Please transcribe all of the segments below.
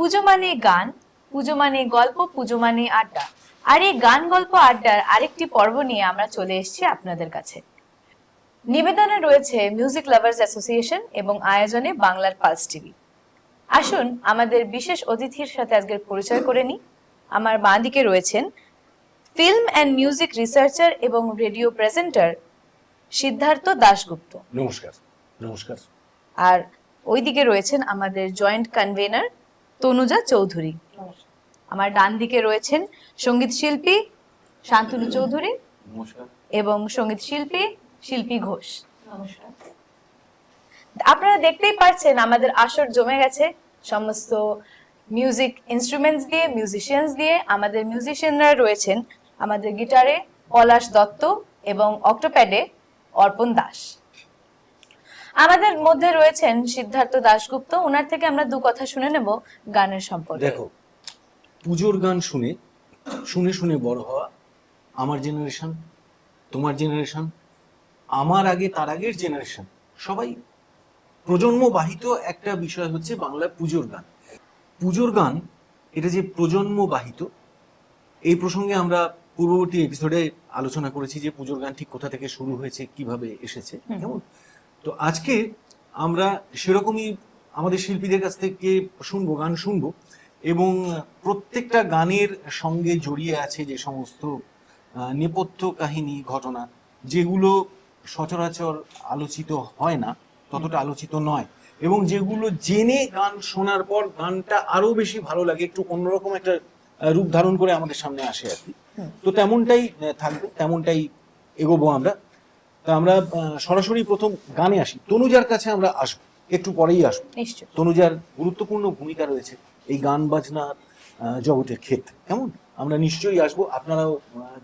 পুজো মানে গান, পুজো মানে গল্প, পুজো মানে আড্ডা। আর এই গান গল্প আড্ডার আরেকটি পর্ব নিয়ে আমরা চলে এসেছি আপনাদের কাছে। নিবেদনে রয়েছে মিউজিক লাভার্স অ্যাসোসিয়েশন এবং আয়োজনে বাংলার পালস টিভি। আসুন আমাদের বিশেষ অতিথির সাথে আজকের পরিচয় করে নিই। আমার বাঁ দিকে রয়েছেন ফিল্ম অ্যান্ড মিউজিক রিসার্চার এবং রেডিও প্রেজেন্টার সিদ্ধার্থ দাশগুপ্ত। নমস্কার। নমস্কার। আর ওইদিকে রয়েছেন আমাদের জয়েন্ট কনভেনার তনুজা চৌধুরী। আমার ডান দিকে রয়েছেন সঙ্গীত শিল্পী শান্তনু চৌধুরী। নমস্কার। এবং সঙ্গীত শিল্পী শিল্পী ঘোষ। নমস্কার। আপনারা দেখতেই পাচ্ছেন আমাদের আসর জমে গেছে সমস্ত মিউজিক ইনস্ট্রুমেন্টস দিয়ে, মিউজিশিয়ানস দিয়ে। আমাদের মিউজিশিয়ানরা রয়েছেন আমাদের গিটারে পলাশ দত্ত এবং অক্টোপ্যাডে অর্পণ দাস। আমাদের মধ্যে রয়েছেন সিদ্ধার্থ দাশগুপ্ত। ওনার থেকে আমরা দু কথা শুনে নেব গানের সম্পর্কে। দেখো, পুজোর গান শুনে শুনে শুনে বড় হওয়া আমার জেনারেশন, তোমার জেনারেশন, আমার আগে তার আগের জেনারেশন, সবাই প্রজন্মবাহিত একটা বিষয় হচ্ছে বাংলা পুজোর গান। পুজোর গান এটা যে প্রজন্মবাহিত, এই প্রসঙ্গে আমরা পূর্ববর্তী এপিসোডে আলোচনা করেছি যে পুজোর গান ঠিক কোথা থেকে শুরু হয়েছে, কিভাবে এসেছে, কেমন। তো আজকে আমরা সেরকমই আমাদের শিল্পীদের কাছ থেকে শুনবো, গান শুনবো, এবং প্রত্যেকটা গানের সঙ্গে জড়িয়ে আছে যে সমস্ত নেপথ্য কাহিনী, ঘটনা, যেগুলো সচরাচর আলোচিত হয় না, ততটা আলোচিত নয়, এবং যেগুলো জেনে গান শোনার পর গানটা আরো বেশি ভালো লাগে, একটু অন্যরকম একটা রূপ ধারণ করে আমাদের সামনে আসে আর কি। তো তেমনটাই থাকবে, তেমনটাই এগোবো আমরা। তা আমরা সরাসরি প্রথম গানে আসি। তনুজার কাছে আমরা আসবো, একটু পরেই আসবো। তনুজার গুরুত্বপূর্ণ ভূমিকা রয়েছে এই গান বাজনার জগতের ক্ষেত্রে, কেমন। আমরা নিশ্চয়ই আসবো, আপনারাও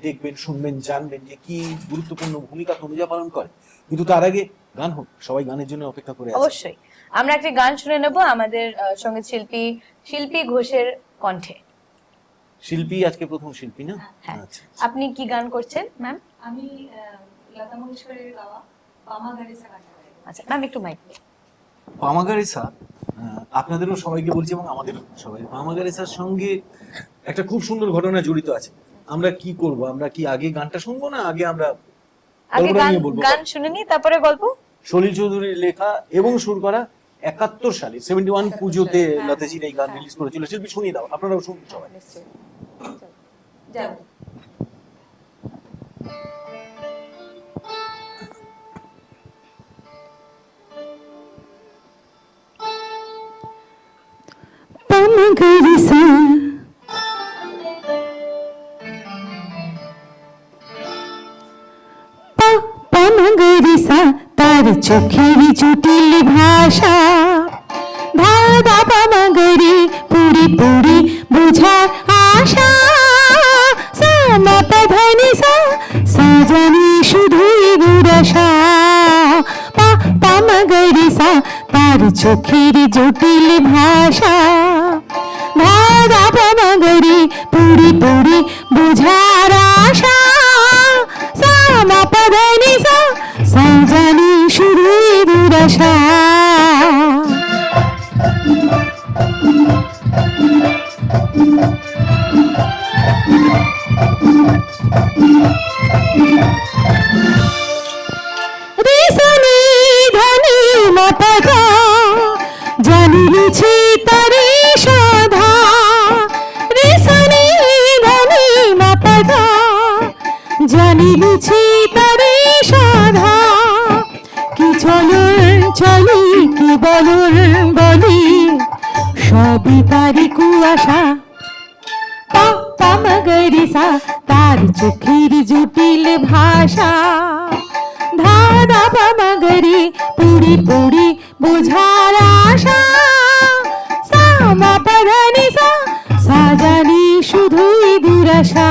দেখবেন, শুনবেন, জানবেন যে কি গুরুত্বপূর্ণ ভূমিকা তনুজা পালন করে। কিন্তু তার আগে গান হোক, সবাই গানের জন্য অপেক্ষা করে আছে। অবশ্যই আমরা একটি গান শুনে নেব আমাদের সঙ্গীত শিল্পী শিল্পী ঘোষের কণ্ঠে। শিল্পী আজকে প্রথম শিল্পী না? আচ্ছা, আপনি কি গান করছেন ম্যাম? আমি লতা মঙ্গেশকরের গাওয়া পামাগারেসা গান গাই। আচ্ছা ম্যাম, একটু মাইক। পামাগারেসা আপনাদেরও সবাইকে বলছি এবং আমাদেরও সবাই, পামাগারেসার সঙ্গে একটা খুব সুন্দর ঘটনা জড়িত আছে। আমরা কি করব, আমরা কি আগে গানটা শুনবো না আগে আমরা আগে গান শুনে নি তারপরে গল্প? সলিল চৌধুরীর লেখা এবং সুর করা 71 সালে 71 পুজোতে লতাজির এই গান রিলিজ করেছিল। শিল্পী শুনিয়ে দাও, আপনারাও শুনুন সবাই। যাও। পামাগারেসা পামাগারেসা তার চোখের জটিল ভাষা, ধাঁধা পামাগারে পুরি পুরি বোঝার আশা, সামা পাধানিসা সাজানি শুধুই দুরাশা। পামাগারেসা তার চোখের জটিল ভাষা, ধাঁধা পামাগারে পুরি পুরি বোঝার আশা, সামা পাধানিসা সাজানি শুধুই দুরাশা। রেশানি ধনি মাপাগা জানিলিছি তারি সাধা, রেশানি ধনি মাপাগা জানিলিছি তারি সাধা, কি চলন চলি কি বলন বলি সবই তারি কুয়াশা। পামাগারেসা তার চোখের জটিল ভাষা, ধাঁধা পামাগারে পুরি পুরি বোঝার আশা, সামা পাধানিসা সাজানি শুধুই দুরাশা।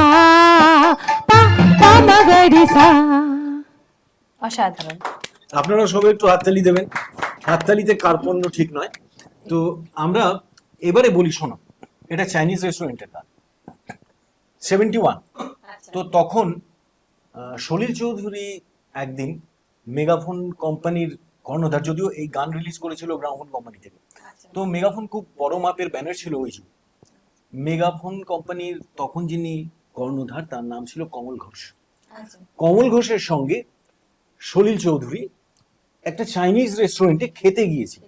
পামাগারেসা। অসাধারণ। আপনারা সবাই একটু হাততালি দেবেন, হাততালিতে কার্পণ্য ঠিক নয়। তো আমরা এবারে বলি, শোনো, এটা চাইনিজ রেস্টুরেন্টের গান, 71। তো তখন সলিল চৌধুরী একদিন মেগাফোন কোম্পানির কর্ণধার, যদিও এই গান রিলিজ করেছিল গ্রামোফোন কোম্পানি থেকে, তো মেগাফোন খুব বড় মাপের ব্যানার ছিল ওই যুগ। মেগাফোন কোম্পানির তখন যিনি কর্ণধার তার নাম ছিল কমল ঘোষ। আচ্ছা কমল ঘোষের সঙ্গে সলিল চৌধুরী একটা চাইনিজ রেস্টুরেন্টে খেতে গিয়েছিল।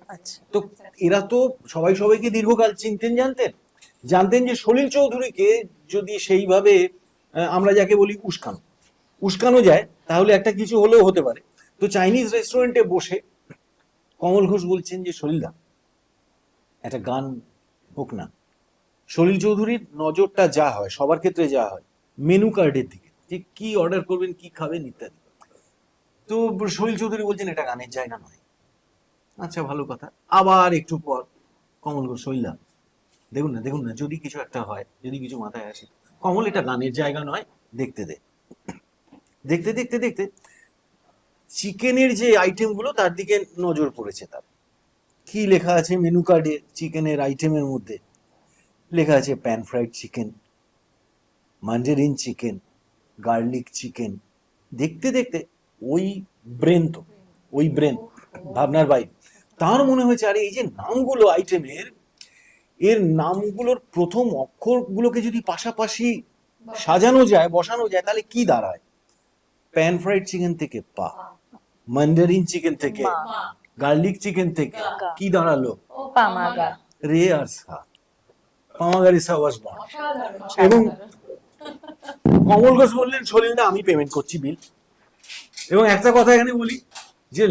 আচ্ছা তো এরা তো সবাই সবাইকে দীর্ঘকাল চিনতেন, জানতেন যে সলিল চৌধুরীকে যদি সেইভাবে আমরা যাকে বলি উস্কানো যায় তাহলে একটা কিছু হলেও হতে পারে। তো চাইনিজ রেস্টুরেন্টে বসে কমল ঘোষ বলছেন যে সলিলদা একটা গান হোক না। সলিল চৌধুরীর নজরটা যা হয়, সবার ক্ষেত্রে যা হয়, মেনু কার্ডের দিকে, যে কি অর্ডার করবেন, কি খাবেন ইত্যাদি। তো সলিল চৌধুরী বলছেন এটা গানের জায়গা নয়। আচ্ছা ভালো কথা। আবার একটু পর কমল ঘোষ, সলিলদা দেখুন না যদি কিছু একটা হয়, যদি কিছু মাথায় আসে। কমল এটা গানের জায়গা নয়, দেখতে দে। দেখতে দেখতে দেখতে চিকেনের যে আইটেম গুলো তার দিকে নজর পড়েছে তার। কি লেখা আছে মেনু কার্ডে চিকেনের আইটেমের মধ্যে? লেখা আছে pan fried chicken, mandarin chicken, garlic chicken. দেখতে দেখতে ওই ব্রেন ভাবনার বাইরে। তার মনে হয়েছে আরে এই যে নামগুলো আইটেমের, এর নামগুলোর প্রথম অক্ষরগুলোকে যদি পাশাপাশি সাজানো যায়, বসানো যায়, তাহলে কি দাঁড়ায়? প্যান ফ্রাইড চিকেন থেকে পা, মাঞ্জারিন চিকেন থেকে, মা, গার্লিক চিকেন থেকে গা। কি দাঁড়ালো? পামাগা। রে আর সা, পামাগারি সা ওয়াজ বর্ন। অসাধারণ এবং কমল ঘোষ বললেন সলিলদা আমি পেমেন্ট করছি বিল। এবং একটা কথা এখানে বলি যে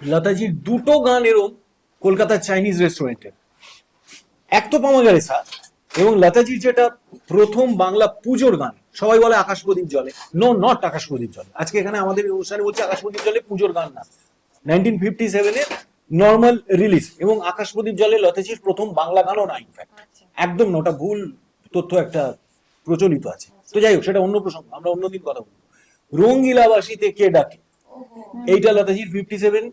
লতাজির দুটো গান এরম কলকাতার চাইনিজ রেস্টুরেন্টে, এক তো পামাগারে সা, এবং লতাজির যেটা প্রথম বাংলা পুজোর গান, সবাই বলে আকাশ প্রদীপ জলে, নো নট আকাশ প্রদীপ জলে। আজকে এখানে আমাদের অনুষ্ঠানে বলছে আকাশ প্রদীপ জলে পুজোর গান না, 1957 এর নর্মাল রিলিজ। এবং আকাশ প্রদীপ জলে লতাজির প্রথম বাংলা গানও না, ইনফ্যাক্ট একদম না, ওটা ভুল তথ্য একটা প্রচলিত আছে। তো যাই হোক, সেটা অন্য প্রসঙ্গ, আমরা অন্যদিন কথা বলবো। রঙ্গিলাবাসীতে কে ডাকে, এইটা লতাজির 57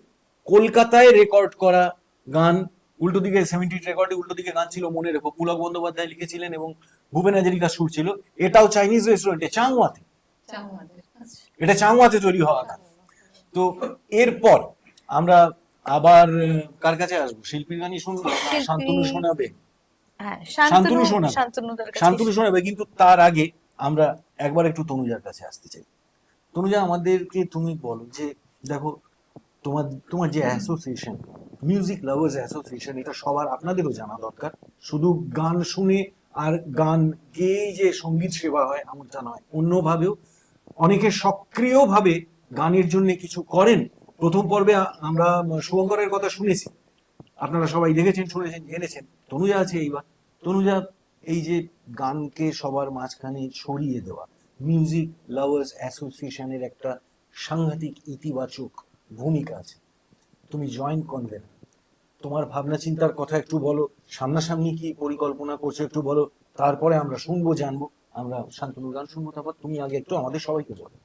কলকাতায় রেকর্ড করা গান। উল্টো দিকে 70 রেকর্ডে উল্টো দিকে গান ছিল, মনে রেখো, পুলক বন্দ্যোপাধ্যায় লিখেছিলেন এবং ভূপেন হাজারিকা সুর ছিল। এটাও চাইনিজ রেস্টুরেন্টে চাংওয়াতে, চাংমাদের। আচ্ছা এটা চাংওয়াতে তৈরি হওয়া গান। তো এরপর আমরা আবার কার কাছে আসবো? শিল্পীর গানই শুনবো, শিল্পী- শান্তনু শোনাবে? হ্যাঁ শান্তনু শোনাবে। শান্তনুদার কাছে শান্তনু শোনাবে, কিন্তু তার আগে আমরা একবার একটু তনুজার কাছে আসতে চাই। তনুজা, আমাদেরকে তুমি বলো যে দেখো তোমার যে অ্যাসোসিয়েশন, মিউজিক লাভার্স অ্যাসোসিয়েশন, এটা সবার আপনাদেরও জানা দরকার। শুধু গান শুনে আর গান গেয়েই যে সঙ্গীত সেবা হয় এমনটা নয়, অন্যভাবেও অনেকে সক্রিয়ভাবে গানের জন্য কিছু করেন। প্রথম পর্বে আমরা শুভঙ্করের কথা শুনেছি, আপনারা সবাই দেখেছেন, শুনেছেন, জেনেছেন। তনুজা আছে এইবার। তনুজা, এই যে গানকে সবার মাঝখানে ছড়িয়ে দেওয়া, মিউজিক লাভার্স অ্যাসোসিয়েশনের একটা সাংঘাতিক ইতিবাচক ভূমিকা আছে। তুমি জয়েন্ট কনভেনর, তোমার ভাবনা চিন্তার কথা একটু বলো, সামনাসামনি কি পরিকল্পনা করছো একটু বলো, তারপরে আমরা শুনবো, জানবো। আমরা শান্তনুর গান শুনবো, তারপর তুমি আগে একটু আমাদের সবাইকে বলো।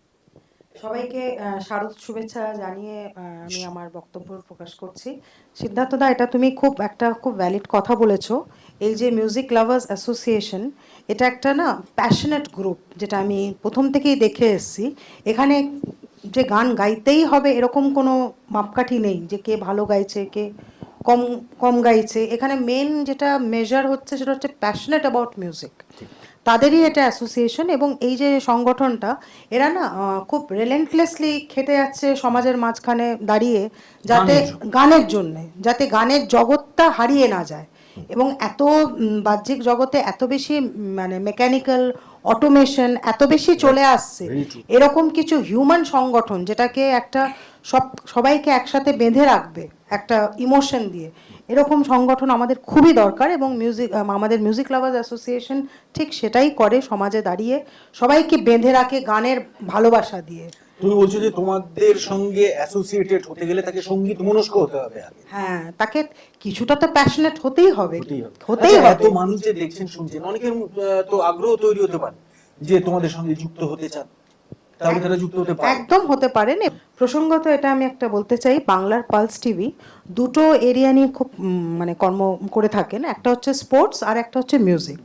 সবাইকে শারদ শুভেচ্ছা জানিয়ে আমি আমার বক্তব্য প্রকাশ করছি। সিদ্ধার্থ দা, এটা তুমি খুব ভ্যালিড কথা বলেছো। এই যে মিউজিক লাভার্স অ্যাসোসিয়েশন, এটা একটা না প্যাশনেট গ্রুপ, যেটা আমি প্রথম থেকেই দেখে এসেছি। এখানে যে গান গাইতেই হবে এরকম কোনো মাপকাঠি নেই, যে কে ভালো গাইছে, কে কম কম গাইছে। এখানে মেন যেটা মেজার হচ্ছে সেটা হচ্ছে প্যাশনেট অ্যাবাউট মিউজিক। তাদেরই এটা অ্যাসোসিয়েশন। এবং এই যে সংগঠনটা, এরা না খুব রিলেন্টলেসলি খেটে যাচ্ছে সমাজের মাঝখানে দাঁড়িয়ে, যাতে গানের জন্যে, যাতে গানের জগৎটা হারিয়ে না যায়। এবং এত বাহ্যিক জগতে এত বেশি মানে মেকানিক্যাল অটোমেশন এত বেশি চলে আসছে, এরকম কিছু হিউম্যান সংগঠন যেটাকে একটা সবাইকে একসাথে বেঁধে রাখবে একটা ইমোশন দিয়ে, এরকম সংগঠন আমাদের খুবই দরকার। এবং আমাদের মিউজিক লাভার্স অ্যাসোসিয়েশন ঠিক সেটাই করে, সমাজে দাঁড়িয়ে সবাইকে বেঁধে রাখে গানের ভালোবাসা দিয়ে। তুমি বলছো যে তোমাদের সঙ্গে অ্যাসোসিয়েটেড হতে গেলে তাকে সঙ্গীত মনস্ক হতে হবে আগে। হ্যাঁ, তাকে কিছুটা তো প্যাশনেট হতেই হবে। হতেই হবে। এত মানুষ যে দেখছেন, শুনছেন, অনেকের তো আগ্রহ তৈরি হতে পারে যে তোমাদের সঙ্গে যুক্ত হতে চান, তাহলে তারা যুক্ত হতে পারে। একদম হতে পারেন। প্রসঙ্গত এটা আমি একটা বলতে চাই, বাংলার পালস টিভি দুটো এরিয়া নিয়ে খুব মানে কর্ম করে থাকেন। একটা হচ্ছে স্পোর্টস আর একটা হচ্ছে মিউজিক।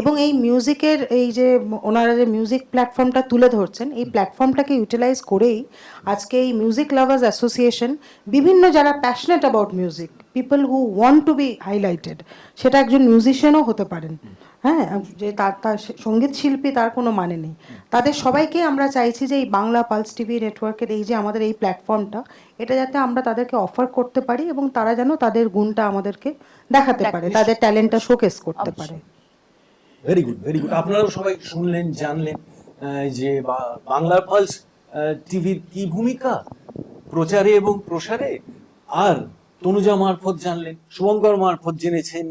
এবং এই মিউজিকের এই যে ওনারা যে মিউজিক প্ল্যাটফর্মটা তুলে ধরছেন, এই প্ল্যাটফর্মটাকে ইউটিলাইজ করেই আজকে এই মিউজিক লাভার্স অ্যাসোসিয়েশন বিভিন্ন যারা passionate about music, people who want to be highlighted, সেটা একজন মিউজিশিয়ানও হতে পারেন, হ্যাঁ, যে তার সঙ্গীত শিল্পী তার কোনো মানে নেই, তাদের সবাইকে আমরা চাইছি যে এই বাংলা পালস টিভি নেটওয়ার্কের এই যে আমাদের এই প্ল্যাটফর্মটা, এটা যাতে আমরা তাদেরকে অফার করতে পারি এবং তারা যেন তাদের গুণটা আমাদেরকে দেখাতে পারে, তাদের ট্যালেন্টটা শোকেস করতে পারে। Very good, very good. আপনারাও সবাই শুনলেন, জানলেন যে বাংলার পালস টিভির কি ভূমিকা প্রচারে এবং প্রসারে। আর তনুজা মারফত জানলেন, শুভঙ্কর মারফত জেনেছেন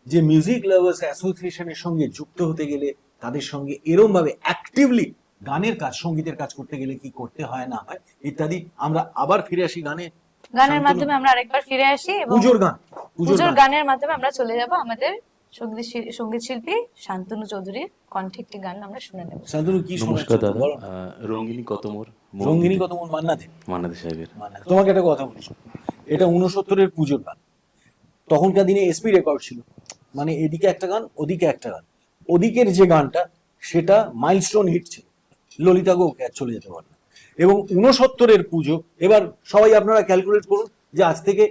যে মিউজিক লাভার্স অ্যাসোসিয়েশনের সঙ্গে যুক্ত হতে গেলে তাদের সঙ্গে এরম ভাবে অ্যাক্টিভলি গানের কাজ, সঙ্গীতের কাজ করতে গেলে কি করতে হয় না হয় ইত্যাদি। আমরা আবার ফিরে আসি গানের মাধ্যমে আমরা আরেকবার ফিরে আসি এবং পুজোর গানের মাধ্যমে আমরা চলে যাব আমাদের সঙ্গীত শিল্পী শান্তনু চৌধুরীর কণ্ঠে একটি গান আমরা শুনে নেব। শান্তনু, কি নমস্কার দাদা। রঙ্গিনী কত মোর, রঙ্গিনী কত মোর মান্নাতে সাহেবের। তোমাকে একটা কথা বলি, এটা 69-এর পুজোর গান। তখনকার দিনে এসপি রেকর্ড ছিল, মানে এদিকে একটা গান ওদিকে একটা গান। ওদিকের যে গানটা সেটা মাইলস্টোন হিট ছিল, ললিতা গো চলে যেতে পারে না। এবং 69-এর পুজো, এবার সবাই আপনারা ক্যালকুলেট করুন যে আজ থেকে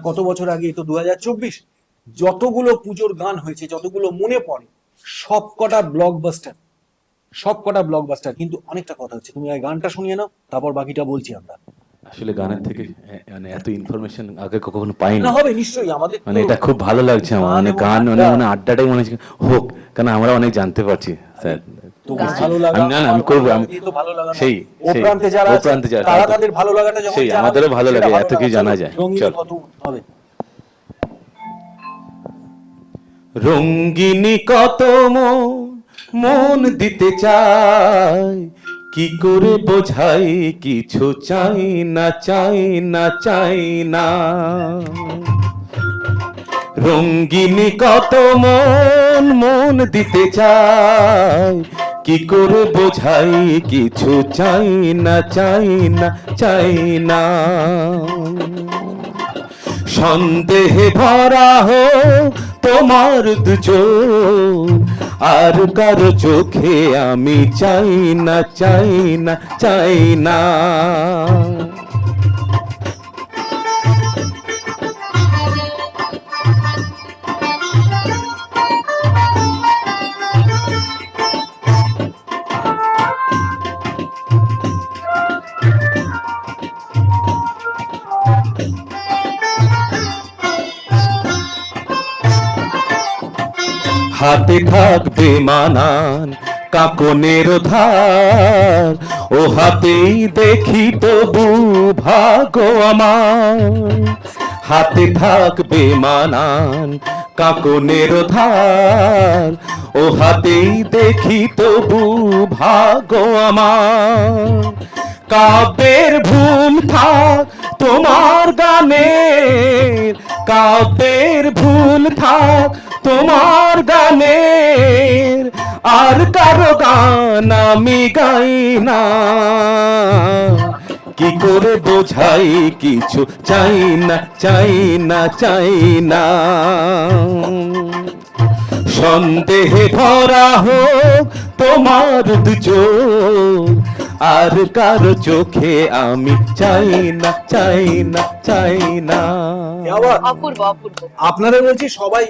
কত বছর আগে, তো 2024, যতগুলো পুজোর গান হয়েছে, যতগুলো মনে পড়ে, সবকটা ব্লকবাস্টার। কিন্তু অনেকটা কথা হচ্ছে, তুমি গানটা শুনিয়ে নাও, তারপর বাকিটা বলছি আমরা। আসলে গানের থেকে মানে এত ইনফরমেশন আগে কখনো পাইনি। না, হবে নিশ্চয়ই, আমাদের মানে এটা খুব ভালো লাগছে আমার, মানে গান মানে আড্ডাটাই মনে হচ্ছে হোক, কারণ আমরা অনেক জানতে পারছি স্যার। আমি করবো, সেই তারা তাদের ভালো লাগাটা সেই আমাদেরও ভালো লাগে, এত কি জানা যায়। হবে রঙ্গিনী কত মন দিতে চায়, কি করে বোঝাই কিছু চাই না, চাই না, চাই না। রঙ্গিনী কত মন দিতে চায়, কি করে বোঝাই কিছু চাই না, চাই না, চাই না। সন্দেহে ভরা হোক তোমার দুচোখ, আর কারো চোখে আমি চাই না, চাই না, চাই না। হাতে থাকবে মানান কাকনের ধার, ও হাতেই দেখি তবু ভাগ্য আমার। হাতে থাকবে মানান কাকনের ধার, ও হাতেই দেখি তবু ভাগ্য আমার। কাব্যের ভুল থাক তোমার গানের, কাব্যের ভুল থাক তোমার গানের, আর কারো গান আমি গাই না। কি করে বোঝাই কিছু চাই না, চাই না, চাই না। সন্দেহে ভরা হোক তোমার দুচোখ, আর কারো চোখে আমি চাই না, চাই না, চাই না। অপূর্ব। আপনাদের বলছি সবাই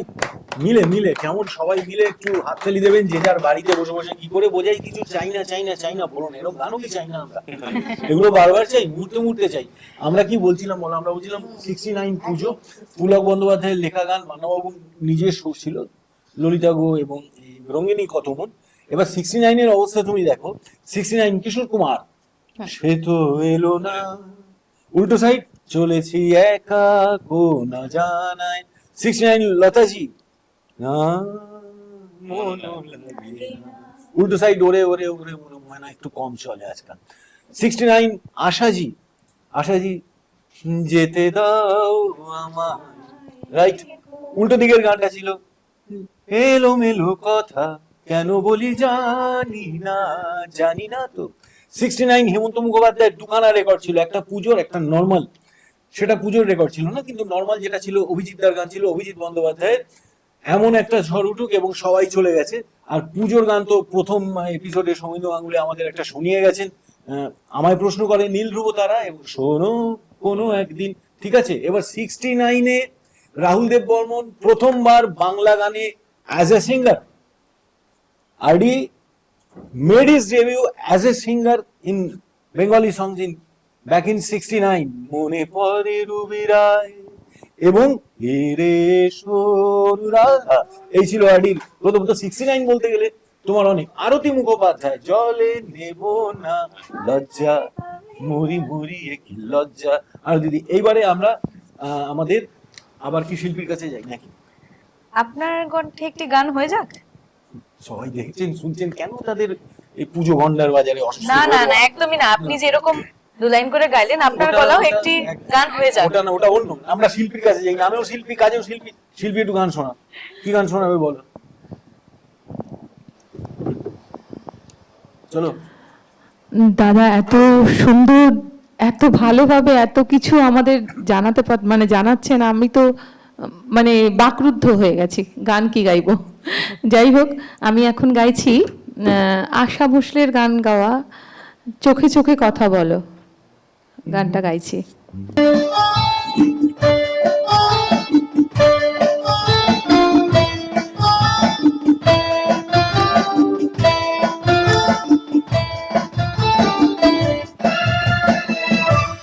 মিলে কেমন সবাই মিলে একটু হাততালি দেবেন, যে যার বাড়িতে বসে বসে কি করে বোঝাই কিছু চাই না, চাই না, চাই না বলুন। এরকম গানও কি চাই না আমরা? এগুলো বারবার চাই, মুহূর্তে চাই। আমরা কি বলছিলাম বলো, আমরা বলছিলাম 69 পুজো, পুলক বন্দ্যোপাধ্যায়ের লেখা গান, মান্নাবাবু নিজের সুর ছিল, ললিতা গো এবং রঙ্গিনী কত মন। এবার 69-এর অবস্থা তুমি দেখো। 69 কিশোর কুমার, সে তো এলো না, উল্টো সাইড চলেছি একা কোন জানায়। 69 লতাজি, উল্টো সাইড ওরে ওরে ওরে মানে একটু কম চলে আজকাল। 69 আশাজি, যেতে দাও আমার, রাইট। উল্টো দিকের গানটা ছিল এলো মেলো কথা কেন বলি জানি না, জানি না তো। 69 হেমন্ত মুখোপাধ্যায়ের দুখানা রেকর্ড ছিল, একটা পুজোর একটা নর্মাল। সেটা পুজোর রেকর্ড ছিল না, কিন্তু নর্মাল যেটা ছিল অভিজিৎ দার গান ছিল, অভিজিৎ বন্দ্যোপাধ্যায়ের এমন একটা ঝড় উঠুক এবং সবাই চলে গেছে। আর পুজোর গান তো প্রথম এপিসোডে সৌমিন্দ্র গাঙ্গুলি আমাদের একটা শুনিয়ে গেছেন, আমায় প্রশ্ন করে নীল ধ্রুব তারা এবং শোনো কোনো একদিন। ঠিক আছে, এবার 69-এ রাহুল দেব বর্মন প্রথমবার বাংলা গানে as a singer. RD made his debut as a singer in Bengali songs in back in 69. মনে পড়ে রুবি রায় এবং এরে সরুরাধা, এই ছিল আরডির প্রথম। তো 69 বলতে গেলে তোমার অনেক। আরতি মুখোপাধ্যায় জলে নেব না লজ্জা মরি মরি কি লজ্জা। আর দিদি এইবারে আমরা আমাদের আবার কি শিল্পীর কাছে যাই নাকি? আপনার কণ্ঠে একটি গান হয়ে যাক। সবাই দেখছেন শুনছেন, কেন তাদের এই পুজো ভণ্ডার বাজারে অসুস্থ না করে না না, দেওয়া? একদমই না। আপনি যেরকম দু লাইন করে গাইলেন, আপনার ওটা- গলাও ওটা একটি এক- গান হয়ে যাক। ওটা না, ওটা অন্য। আমরা শিল্পীর কাছে যাই না, আমিও শিল্পী, কাজেও শিল্পী। শিল্পী একটু গান শোনা, কি গান শোনাবে বলো? চলো। দাদা এত সুন্দর, এত ভালোভাবে এত কিছু আমাদের মানে জানাচ্ছেন, আমি তো মানে বাকরুদ্ধ হয়ে গেছি। গান কি গাইবো? যাই হোক, আমি এখন গাইছি আশা ভোসলের গান গাওয়া চোখে চোখে কথা বলো, গানটা গাইছি।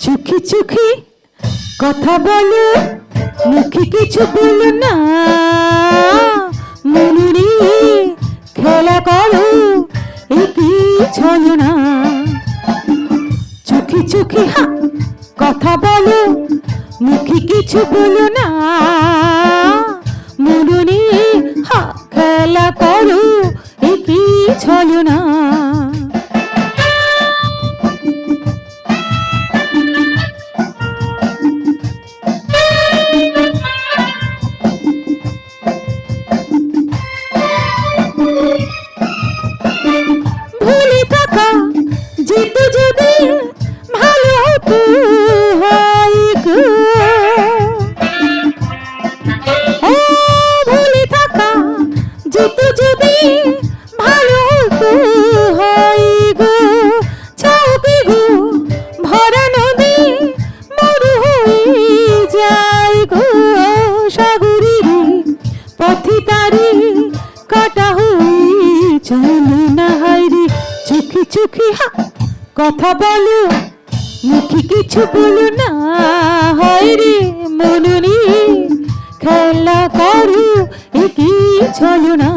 চোখে চোখে কথা বলো, মুখে কিছু বলো না, মনে নিয়ে খেলা করো একই ছলনা। চোখে চোখে কথা বলো, মুখে কিছু বলো না, মনে নিয়ে খেলা করো একই ছলনা। ভুলে থাকা যেত যদি ভালো হতো হয় গো, ও ভুলে থাকা যেত যদি ভালো হতো হয় গো, চৌকি গো ভরা নদী মরু হয়ে যায় গো, সাগরের পথে তারি কাটা হয়ে চলো না হায়রে। চোখে চোখে কথা বলো, মুখে কিছু বলো না, হয় রে মনে নিয়ে খেলা করো একই চলো না।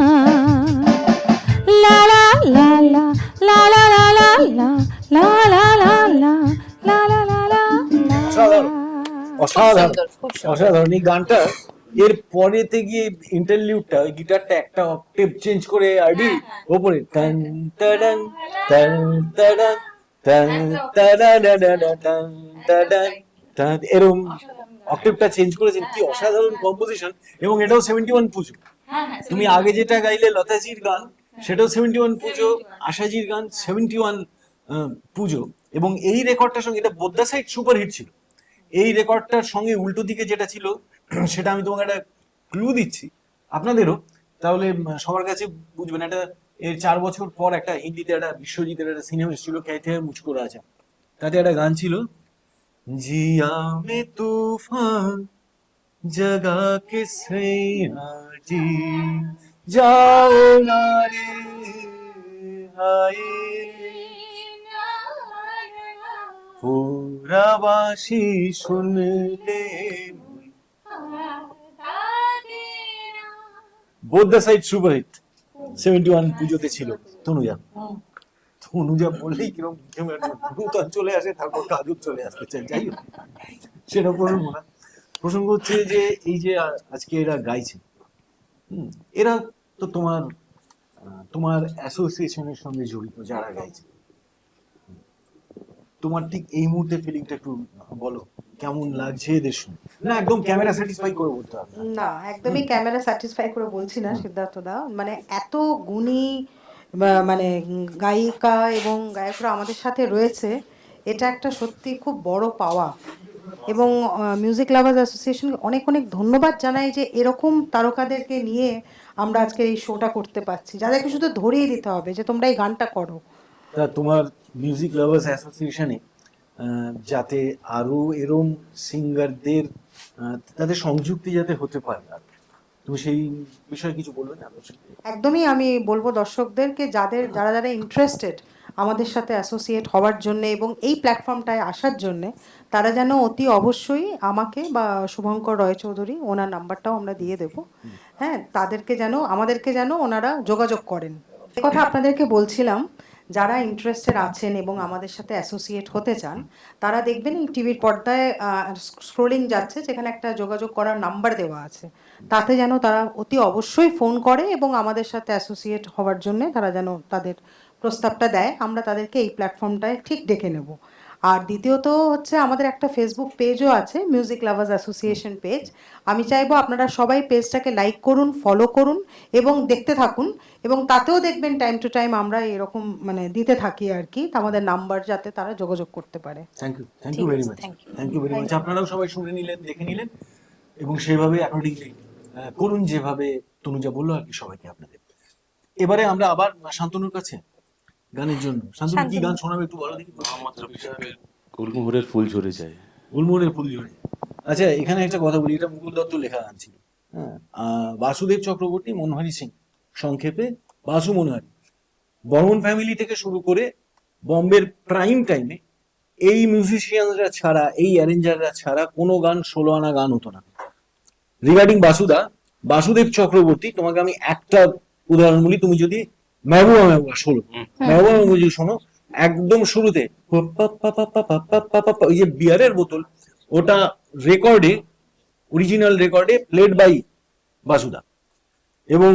লা লা লা লা লা লা লা লা লা লা লা লা লা লা লা লা লা। অসাধারণ, অসাধারণ, সুন্দর, খুব সুন্দর। অসাধারণ। এই গানটা এর পরেতে গিয়ে ইন্টারলিউডটা, ওই গিটারটা একটা অক্টেভ চেঞ্জ করে আরডি ওপরে টান টাডান টান টাডান টান টাডাডাডাডা টান টাডান টান, এরকম অক্টেভটা চেঞ্জ করেছেন। কি অসাধারণ কম্পোজিশন। এবং এটাও 71 পুজো। তুমি আগে যেটা গাইলে লতাজির গান, সেটাও 71 পুজো। আশাজির গান 71 পুজো। এবং এই রেকর্ডটার সঙ্গে, এটা বোদ্দা সাইড সুপার হিট ছিল, এই রেকর্ডটার সঙ্গে উল্টো দিকে যেটা ছিল, সেটা আমি তোমাকে একটা ক্লু দিচ্ছি আপনাদেরও, তাহলে সবার কাছে বুঝবেন। এটা এর 4 বছর পর একটা হিন্দিতে একটা বিশ্বজিতের একটা সিনেমা এসেছিল, ক্যাথে মুঝকো রাজা। তাতে একটা গান ছিল, জিয়া মে তুফান জগা কে সৈরাজি যাও না রে হায় পুরাবাসী শুনলে। বোদ্দা সাইড সুপার হিট 71 পুজোতে ছিল। তনুজা, তনুজা বললেই কিরকম নূতন চলে আসে, তারপর কাজুক চলে আসতে চাই। যাই হোক, সেটা প্রসঙ্গ না। প্রসঙ্গ হচ্ছে যে এই যে আজকে এরা গাইছে, এরা তো তোমার অ্যাসোসিয়েশনের সঙ্গে জড়িত যারা গাইছে। তোমার ঠিক এই মুহূর্তে ফিলিংটা একটু বলো, কেমন লাগছে এদের শুনে? না একদম ক্যামেরা স্যাটিসফাই করে বলতে হবে না, একদমই ক্যামেরা স্যাটিসফাই করে বলছি না সিদ্ধার্থ দা। মানে এত গুণী মানে গায়িকা এবং গায়করা আমাদের সাথে রয়েছে, এটা একটা সত্যি খুব বড় পাওয়া। এবং মিউজিক লাভার্স অ্যাসোসিয়েশন অনেক অনেক ধন্যবাদ জানাই যে এরকম তারকাদেরকে নিয়ে আমরা আজকে এই শোটা করতে পারছি, যাদেরকে শুধু ধরিয়ে দিতে হবে যে তোমরা এই গানটা করো। তা তোমার মিউজিক লাভার্স অ্যাসোসিয়েশনে যাতে আরো এরম সিঙ্গারদের তাদের সংযুক্তি যাতে হতে পারে, আর তুমি সেই বিষয়ে কিছু বলবে না? একদমই আমি বলবো দর্শকদেরকে যারা যারা ইন্টারেস্টেড আমাদের সাথে অ্যাসোসিয়েট হওয়ার জন্য এবং এই প্ল্যাটফর্মটায় আসার জন্য, তারা যেন অতি অবশ্যই আমাকে বা শুভঙ্কর রয় চৌধুরী, ওনার নাম্বারটাও আমরা দিয়ে দেবো, হ্যাঁ, আমাদেরকে যেন ওনারা যোগাযোগ করেন। এ কথা আপনাদেরকে বলছিলাম, যারা ইন্টারেস্টেড আছেন এবং আমাদের সাথে অ্যাসোসিয়েট হতে চান, তারা দেখবেন এই টিভির পর্দায় স্ক্রোলিং যাচ্ছে, যেখানে একটা যোগাযোগ করার নাম্বার দেওয়া আছে, তাতে যেন তারা অতি অবশ্যই ফোন করে এবং আমাদের সাথে অ্যাসোসিয়েট হওয়ার জন্য তারা যেন তাদের প্রস্তাবটা দেয়, আমরা তাদেরকে এই প্ল্যাটফর্মটায় ঠিক ডেকে নেব। আর দ্বিতীয়ত হচ্ছে আমাদের একটা ফেসবুক পেজও আছে, মিউজিক লাভার্স অ্যাসোসিয়েশন পেজ। আমি চাইবো আপনারা সবাই পেজটাকে লাইক করুন, ফলো করুন এবং দেখতে থাকুন, এবং তাতেও দেখবেন টাইম টু টাইম আমরা এরকম মানে দিতে থাকি আর কি, আমাদের নাম্বার যাতে তারা যোগাযোগ করতে পারে। Thank you very much, thank you very much. আপনারাও সবাই শুনে নিলেন, দেখে নিলেন এবং সেভাবে অ্যাকর্ডিংলি করুন যেভাবে তনুজা বললো আর কি সবাইকে আপনাদের। এবারে আমরা আবার শান্তনুর কাছে গানের জন্য। শান্তনু কি গান শোনাবে একটু বলো দেখি। গুলমোহরের ফুল ঝরে যায়। গুলমোহরের ফুল ঝরে। আচ্ছা, এখানে একটা কথা বলি, এটা মুকুল দত্ত লেখা গান ছিল। হ্যাঁ, বাসুদেব চক্রবর্তী, মনোহারি সিং, সংক্ষেপে বাসু মনোহারি, বর্মন ফ্যামিলি থেকে শুরু করে বম্বের প্রাইম টাইমে এই মিউজিশিয়ানরা ছাড়া, এই অ্যারেঞ্জাররা ছাড়া কোনো গান 16 আনা গান হতো না। রিগার্ডিং বাসুদেব চক্রবর্তী, তোমাকে আমি একটা উদাহরণ বলি, তুমি যদি মেহবুবা মেহবুবা মেহবুবা যদি শোনো, একদম শুরুতে ওই যে বিয়ারের বোতল, ওটা রেকর্ডে, অরিজিনাল রেকর্ডে প্লেড বাই বাসুদা। এবং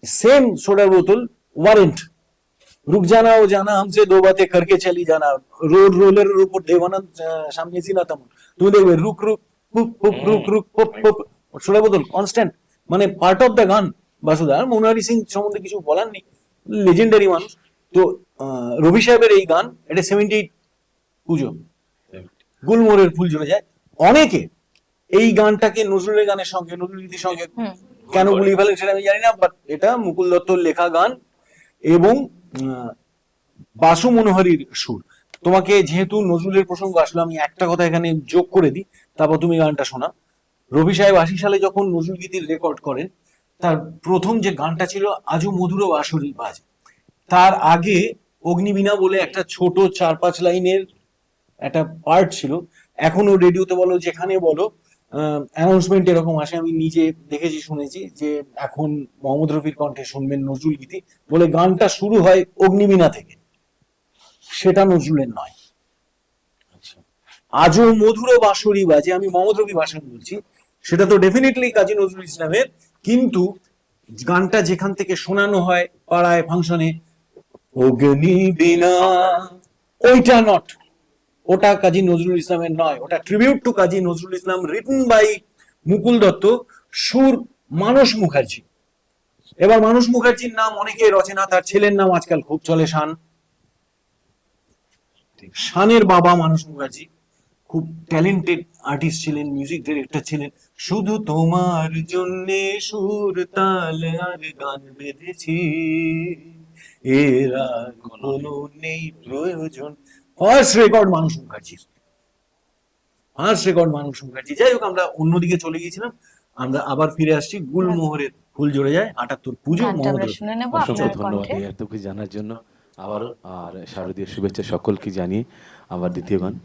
সেম সোডার বোতল ওয়ারেন্ট, রুক জানা ও জানা হামসে দো বাতে করকে চলি জানা, রোলের উপর দেবানন্দ সামনে ছিল তেমন, তুমি দেখবে রুক রুক পুপ পুপ রুক রুক পুপ পুপ, সোডা বোতল কনস্ট্যান্ট, মানে পার্ট অফ দ্য গান বাসুদা। আর মনোহারি সিং সম্বন্ধে কিছু বলার নেই, লেজেন্ডারি মানুষ। তো রবি সাহেবের এই গান, এটা 78 পুজো, গুলমোহরের ফুল ঝরে যায়। অনেকে এই গানটাকে নজরুলের গানের সঙ্গে, নজরুল গীতির সঙ্গে কেন গুলিয়ে ফেলেন সেটা আমি জানি না, বাট এটা মুকুল দত্তর লেখা গান এবং বাসু মনোহারির সুর। তোমাকে যেহেতু নজরুলের প্রসঙ্গ আসলো, আমি একটা কথা এখানে যোগ করে দিই, তারপর তুমি গানটা শোনা। রবি সাহেব 80 সালে যখন নজরুল গীতির রেকর্ড করেন, তার প্রথম যে গানটা ছিল আজও মধুর বাঁশরি বাজে, তার আগে অগ্নিবীণা বলে একটা ছোট 4-5 লাইনের একটা পার্ট ছিল। এখনো রেডিওতে বলো, যেখানে বলো, অ্যানাউন্সমেন্ট এরকম আসে, আমি নিজে দেখেছি, শুনেছি, যে এখন মোহাম্মদ রফির কণ্ঠে শুনবেন নজরুল গীতি বলে গানটা শুরু হয় অগ্নিবীণা থেকে। সেটা নজরুলের নয়। আজও মধুর বাঁশরি বাজে, আমি মোহাম্মদ রফি ভাষণ বলছি, সেটা তো ডেফিনেটলি কাজী নজরুল ইসলামের, কিন্তু গানটা যেখান থেকে শোনানো হয় পাড়ায় ফাংশনে, অগ্নিবীণা, ওইটা নট, ওটা কাজী নজরুল ইসলামের নয়, ওটা tribute to Kazi Nazrul Islam, written by Mukul Dutta, সুর মানস মুখার্জি। এবার মানস মুখার্জির নাম অনেকে রচনা, তার ছেলের নাম আজকাল খুব চলে শান, শানের বাবা মানস মুখার্জি খুব ট্যালেন্টেড আর্টিস্ট ছিলেন, মিউজিক ডিরেক্টর ছিলেন। শুধু তোমার জন্যে সুর তাল আর গান বেঁধেছি, এর আর কোনো নেই প্রয়োজন। ফার্স্ট রেকর্ড মানস মুখার্জি, ফার্স্ট রেকর্ড মানস মুখার্জি। যাই হোক, আমরা অন্যদিকে চলে গিয়েছিলাম, আমরা আবার ফিরে আসছি। গুলমোহরের ফুল জুড়ে যায়, 78 পুজো, গানটা আমরা মোহাম্মদ শুনে নেব অসংখ্য আপনার ধন্যবাদ কণ্ঠে। এই এত কিছু জানার জন্য আবারও, আর শারদীয় শুভেচ্ছা সকলকে জানিয়ে আবার দ্বিতীয় গান।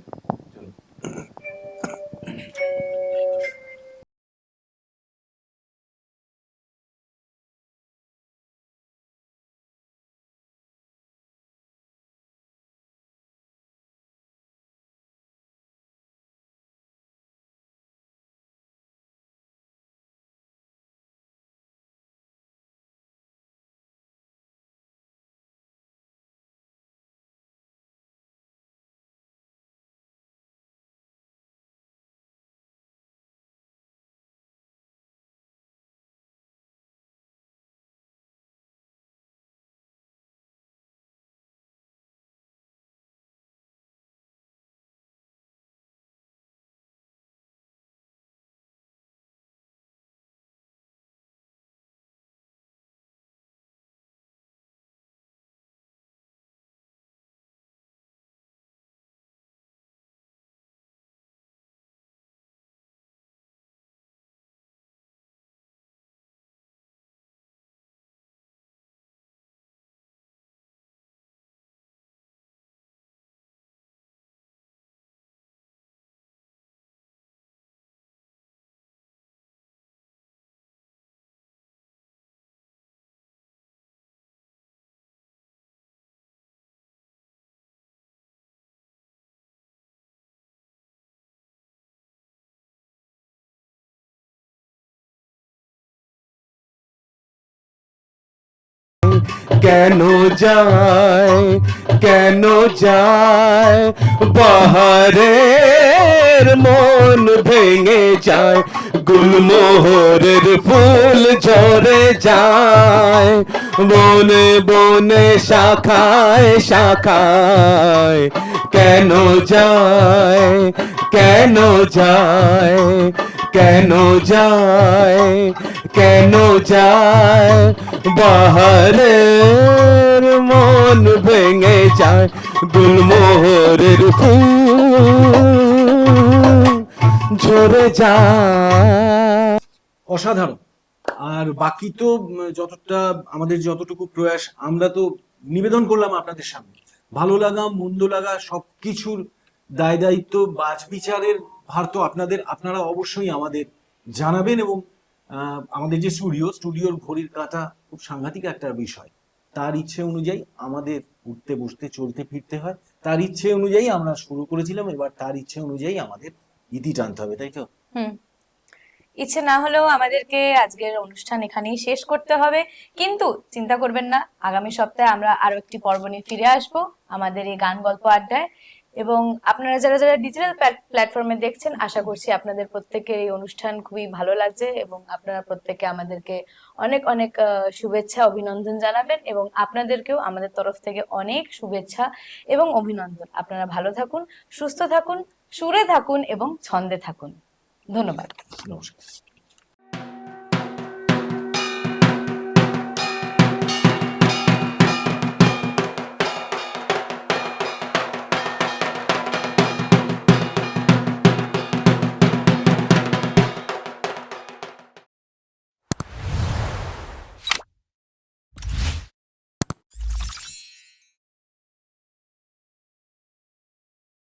কেন যায়, কেন যায় বাহারের মন ভেঙে যায়, গুলমোহরের ফুল ঝরে যায়, বনে বনে শাখায় শাখায়, কেন যায়, কেন যায়, কেন যায়, কেন যায় বাহারের মন ভেঙে যায়, গুলমোহরের ফুল ঝরে যায়। অসাধারণ। আর বাকি তো যতটা আমাদের যতটুকু প্রয়াস আমরা তো নিবেদন করলাম আপনাদের সামনে, ভালো লাগা মন্দ লাগা সবকিছুর দায় দায়িত্ব বাজ বিচারের ভার তো আপনাদের, আপনারা অবশ্যই আমাদের জানাবেন। এবং আমাদের যে স্টুডিওর ঘড়ির কাঁটা খুব সাংঘাতিক একটা বিষয়, তার ইচ্ছে অনুযায়ী আমাদের উঠতে বসতে চলতে ফিরতে হয়, তার ইচ্ছে অনুযায়ী আমরা শুরু করেছিলাম, এবার তার ইচ্ছে অনুযায়ী আমাদের ইতি টানতে হবে, তাই তো? ইচ্ছে না হলেও আমাদেরকে আজকের অনুষ্ঠান এখানেই শেষ করতে হবে, কিন্তু চিন্তা করবেন না, আগামী সপ্তাহে আমরা আরো একটি পর্ব নিয়ে ফিরে আসবো আমাদের এই গান গল্প আড্ডায়। এবং আপনারা যারা যারা ডিজিটাল প্ল্যাটফর্মে দেখছেন, আশা করছি আপনাদের প্রত্যেকের এই অনুষ্ঠান খুবই ভালো লাগছে এবং আপনারা প্রত্যেকে আমাদেরকে অনেক অনেক শুভেচ্ছা অভিনন্দন জানাবেন, এবং আপনাদেরকেও আমাদের তরফ থেকে অনেক শুভেচ্ছা এবং অভিনন্দন। আপনারা ভালো থাকুন, সুস্থ থাকুন, সুরে থাকুন এবং ছন্দে থাকুন। ধন্যবাদ। নমস্কার।